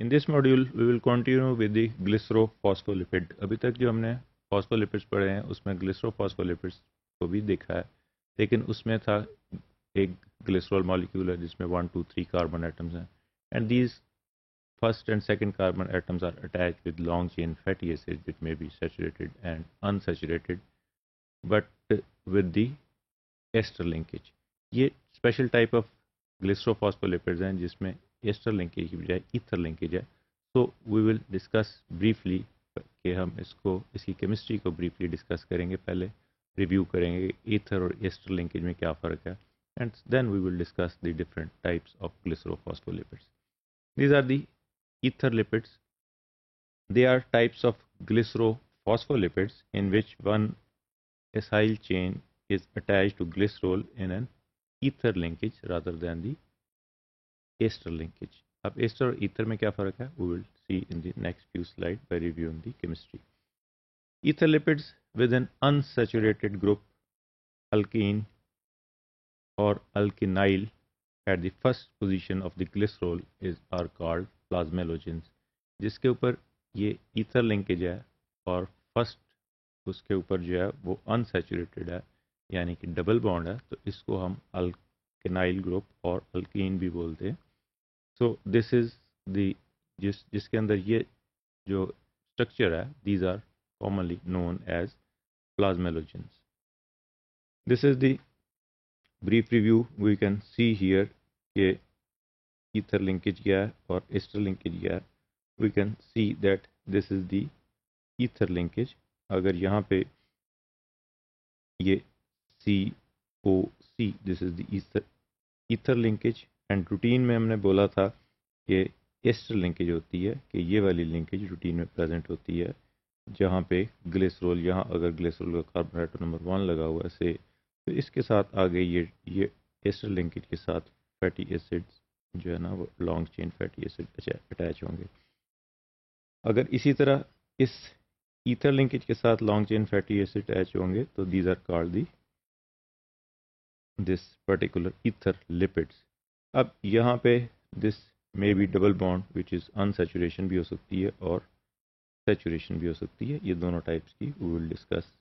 In this module, we will continue with the glycerophospholipid. अभी तक जो हमने फॉस्फोलिपिड्स पढ़े हैं उसमें ग्लिसरोफॉस्फोलिपिड्स को भी देखा है, लेकिन उसमें था एक ग्लिसरॉल मॉलिक्यूल है जिसमें 1, 2, 3 कार्बन एटम्स हैं, and these first and second carbon atoms are attached with long chain fatty acids which may be saturated and unsaturated but with the ester linkage. ये स्पेशल टाइप ऑफ ग्लिसरोफॉस्फोलिपिड्स हैं जिसमें ester linkage की बजाय ether linkage है. So we will discuss briefly कि हम इसकी chemistry को ब्रीफली डिस्कस करेंगे. पहले रिव्यू करेंगे ईथर और एस्टर लिंकेज में क्या फ़र्क है, and then we will discuss the different types of glycerophospholipids. These are the ether lipids. They are types of glycerophospholipids in which one acyl chain is attached to glycerol in an ether linkage rather than the ester linkage. अब ester और ether में क्या फ़र्क है? We will see in the next few slides by reviewing the chemistry. Ether lipids with an unsaturated group, alkene or alkenyl at the first position of the glycerol are called plasmalogens. जिसके ऊपर ये ether linkage है और first उसके ऊपर जो है वो अनसैचुरेटेड है, यानी कि डबल बॉन्ड है, तो इसको हम अल्केनाइल ग्रुप और अल्कीन भी बोलते हैं. सो दिस इज द जिसके अंदर ये जो स्ट्रक्चर है, these are commonly known as plasmalogens. This is the brief review. We can see here कि ether linkage क्या है और ester linkage क्या है. We can see that this is the ether linkage. अगर यहाँ पे ये COC, this is the ether linkage, and routine में हमने बोला था कि ester linkage होती है, कि ये वाली linkage routine में present होती है जहाँ पे ग्लिसरॉल, यहाँ अगर ग्लिसरॉल का कार्बन एटम नंबर 1 लगा हुआ है से, तो इसके साथ आगे ये एस्टर लिंकेज के साथ फैटी एसिड्स जो है ना वो long chain fatty acid attach होंगे. अगर इसी तरह इस ईथर लिंकेज के साथ long chain fatty acid attach होंगे तो these are called this particular ether lipids. अब यहाँ पे this may be double bond which is unsaturation भी हो सकती है और सैचुरेशन भी हो सकती है. ये दोनों टाइप्स की we will discuss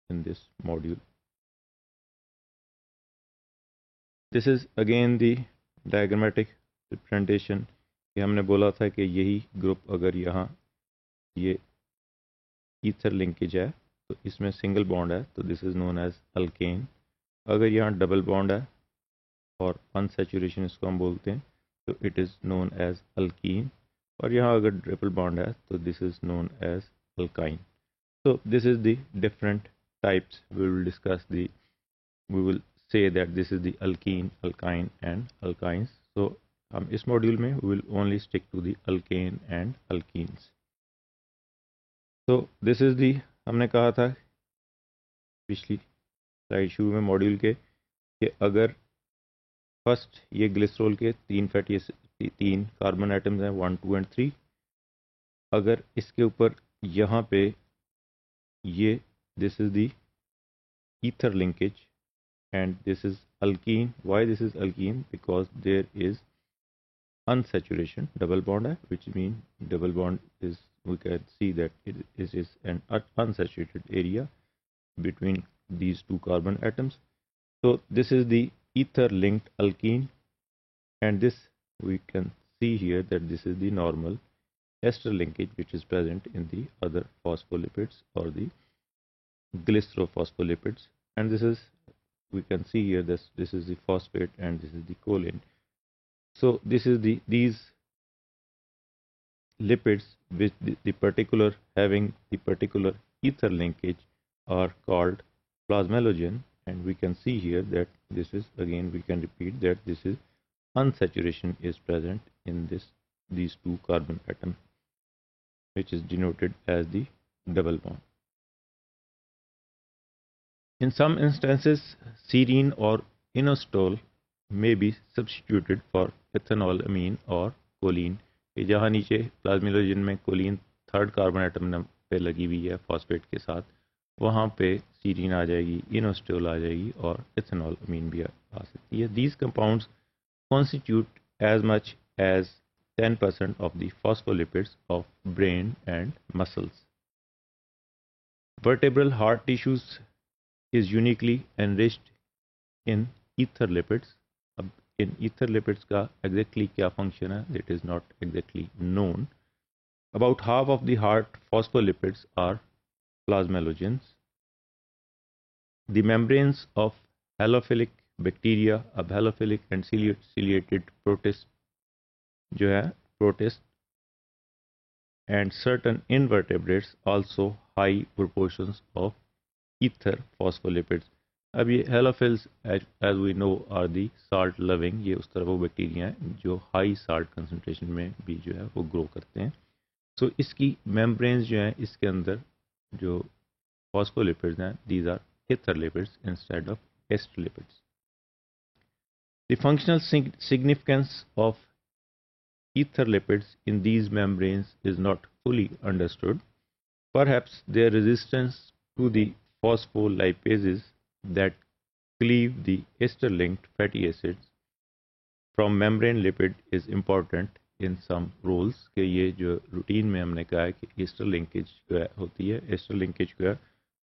in this module. This is again the diagrammatic representation कि हमने बोला था कि यही ग्रुप अगर यहाँ ये ईथर लिंकेज है तो इसमें सिंगल बॉन्ड है तो this is known as alkane. अगर यहाँ डबल बॉन्ड है और अनसैचुरेशन इसको हम बोलते हैं तो it is known as alkene. और यहाँ अगर ट्रिपल बॉन्ड है तो this is known as alkyne. So this is the different types. We will say that this is the alkene, alkyne and alkynes. So इस मॉड्यूल में we will only stick to the alkane and alkenes. So this is the, हमने कहा था पिछली slide शुरू में module के कि अगर फर्स्ट ये ग्लिसरॉल के 3 कार्बन एटम्स हैं 1, 2 and 3. अगर इसके ऊपर यहाँ पे ये this is the ether linkage and this is alkene. Why this is alkene? Because there is unsaturation, double bond है, which means double bond is, we can see that it is an unsaturated area between these two carbon atoms. So this is the ether linked alkene, and this we can see here that this is the normal ester linkage which is present in the other phospholipids or the glycerophospholipids. And this is, we can see here this is the phosphate and this is the choline. So this is these lipids with the particular having the particular ether linkage are called plasmalogen, and we can see here that this is, again we can repeat that this is unsaturation is present in these two carbon atoms, which is denoted as the double bond. In some instances, serine or inositol may be substituted for ethanolamine or choline. जहाँ नीचे प्लाज्मिलोजन में Colin third carbon atom पे लगी हुई है phosphate के साथ, वहाँ पे सीरीन आ जाएगी, इनोस्टोल आ जाएगी और इथेनॉलमीन भी आ सकती है. These compounds constitute as much as 10% of the phospholipids of brain and muscles. Vertebral heart tissues is uniquely enriched in ether lipids. अब in ether lipids का exactly क्या function है, it is not exactly known. About half of the heart phospholipids are plasmalogens. The membranes of halophilic bacteria, अब halophilic and ciliated protist जो है protist and certain invertebrates also high proportions of ether phospholipids. अब ये हेलोफिल्स as we know are the salt loving, ये उस तरह वो bacteria हैं जो हाई साल्ट कंसंट्रेशन में भी जो है वो ग्रो करते हैं. सो इसकी मेम्ब्रेन्स जो हैं इसके अंदर जो phospholipids हैं these are ether lipids instead of ester lipids. The functional significance of ether lipids in these membranes is not fully understood. Perhaps their resistance to the phospholipases that cleave the ester-linked fatty acids from membrane lipid is important in some roles. कि ये जो routine में हमने कहा है कि ester linkage जो है होती है, एस्टर लिंकेज जो है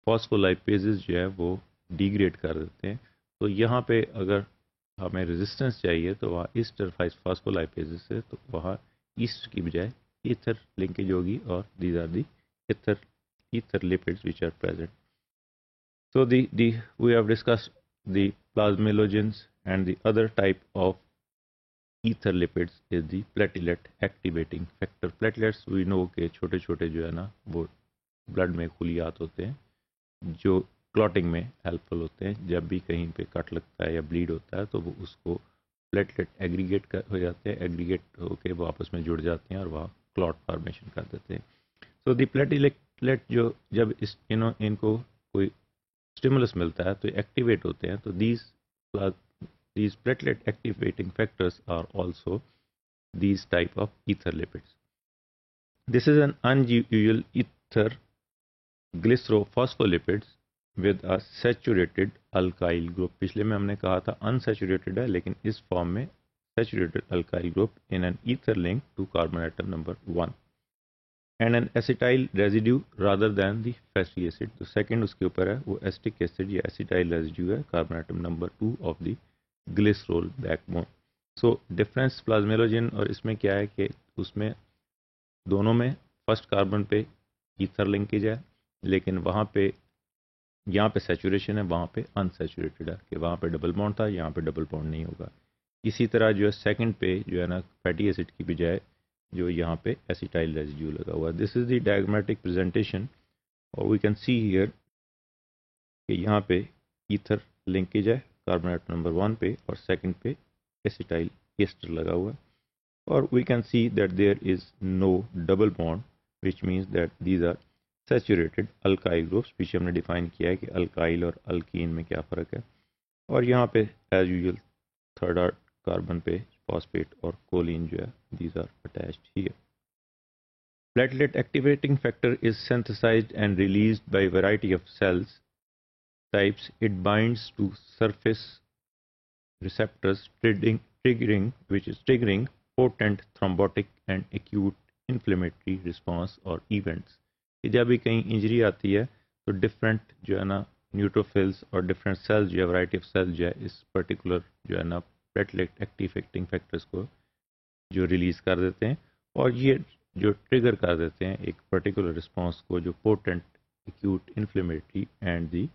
फॉस्फोलाइपेजेस जो है वो डिग्रेड कर देते हैं. तो यहाँ पे अगर हमें रेजिस्टेंस चाहिए तो वहाँ ईस्टर फॉस्फोलाइपेजेस है, तो वहाँ ईस्ट की बजाय ईथर लिंकेज होगी और these are the ether lipids which are present. So we have discussed the plasmalogens, and the other type of ether lipids is the platelet activating factor. Platelets we know के छोटे छोटे जो है ना वो blood में खुलियात होते हैं जो क्लॉटिंग में हेल्पफुल होते हैं. जब भी कहीं पे कट लगता है या ब्लीड होता है तो वो उसको प्लेटलेट एग्रीगेट हो जाते हैं, एग्रीगेट होके वो आपस में जुड़ जाते हैं और वहाँ क्लॉट फॉर्मेशन कर देते हैं. सो दी प्लेटलेट जो जब इस इनको कोई स्टिमुलस मिलता है तो एक्टिवेट होते हैं. तो these platelet activating factors are also these type of ether lipids. This is an unusual ether glycerophospholipids with a saturated alkyl group. पिछले में हमने कहा था unsaturated है, लेकिन इस फॉर्म में saturated alkyl group in an ether link to carbon atom number 1 and an acetyl residue rather than the fatty acid. तो सेकंड उसके ऊपर है वो एसिटिक एसिड या एसिटाइल रेजिड्यू है carbon atom number 2 of the glycerol backbone. So difference plasmalogen और इसमें क्या है कि उसमें दोनों में फर्स्ट कार्बन पे ईथर लिंकेज है, लेकिन वहाँ पे यहाँ पे सैचुरेशन है, वहाँ पे अनसैचुरेटेड है कि वहाँ पे डबल बॉन्ड था, यहाँ पे डबल बॉन्ड नहीं होगा. इसी तरह जो है सेकंड पे जो है ना फैटी एसिड की बजाय जो यहाँ पे एसिटाइल रेजिड्यू लगा हुआ है. This is the diagrammatic presentation और वी कैन सी हियर कि यहाँ पे ईथर लिंकेज है कार्बन एटम नंबर 1 पे और सेकंड पे एसिटाइल एस्टर लगा हुआ है. और we can see that there is no double bond which means that these are saturated alkyl groups. पीछे हमने डिफाइन किया है कि अल्काइल और अल्कीन में क्या फ़र्क है. और यहाँ पे एज यूजुअल थर्ड कार्बन पे फॉस्फेट और कोलिन जो है these are attached here. Platelet activating factor is synthesized and released by variety of cells types. It binds to surface receptors triggering potent thrombotic and acute inflammatory response or events. जब भी कहीं injury आती है तो different जो है ना neutrophils और डिफरेंट सेल्स जो है वैरायटी ऑफ सेल्स जो है इस पर्टिकुलर जो है ना प्लेटलेट एक्टिवेटिंग फैक्टर्स को जो रिलीज कर देते हैं और ये जो ट्रिगर कर देते हैं एक पर्टिकुलर रिस्पांस को जो potent acute inflammatory and the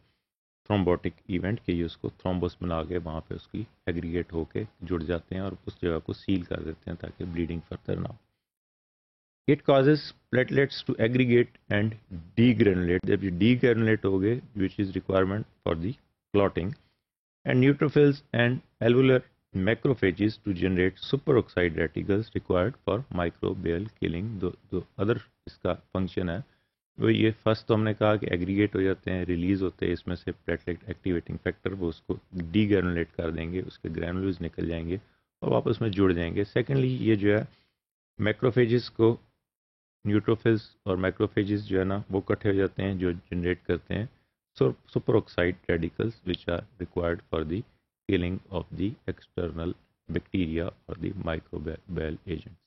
thrombotic event के ये उसको थ्रोम्बोस बना के वहाँ पे उसकी एग्रीगेट होके जुड़ जाते हैं और उस जगह को सील कर देते हैं ताकि ब्लीडिंग फर्दर ना हो. It causes platelets to aggregate and degranulate. जब ये डीग्रेनुलेट हो गए which is requirement for the clotting and neutrophils and alveolar macrophages to generate superoxide radicals required for microbial killing. दो अदर इसका फंक्शन है वो ये फर्स्ट तो हमने कहा कि एग्रीगेट हो जाते हैं, रिलीज होते हैं इसमें से प्लेटलेट एक्टिवेटिंग फैक्टर, वो उसको डीग्रेनुलेट कर देंगे, उसके ग्रैनुल्स निकल जाएंगे और वापस में जुड़ जाएंगे. सेकेंडली ये जो है मैक्रोफेजेस को न्यूट्रोफिल्स और मैक्रोफेजेस जो है ना वो इकट्ठे हो जाते हैं जो जनरेट करते हैं superoxide radicals which are required for the killing of the external bacteria or the microbial agents.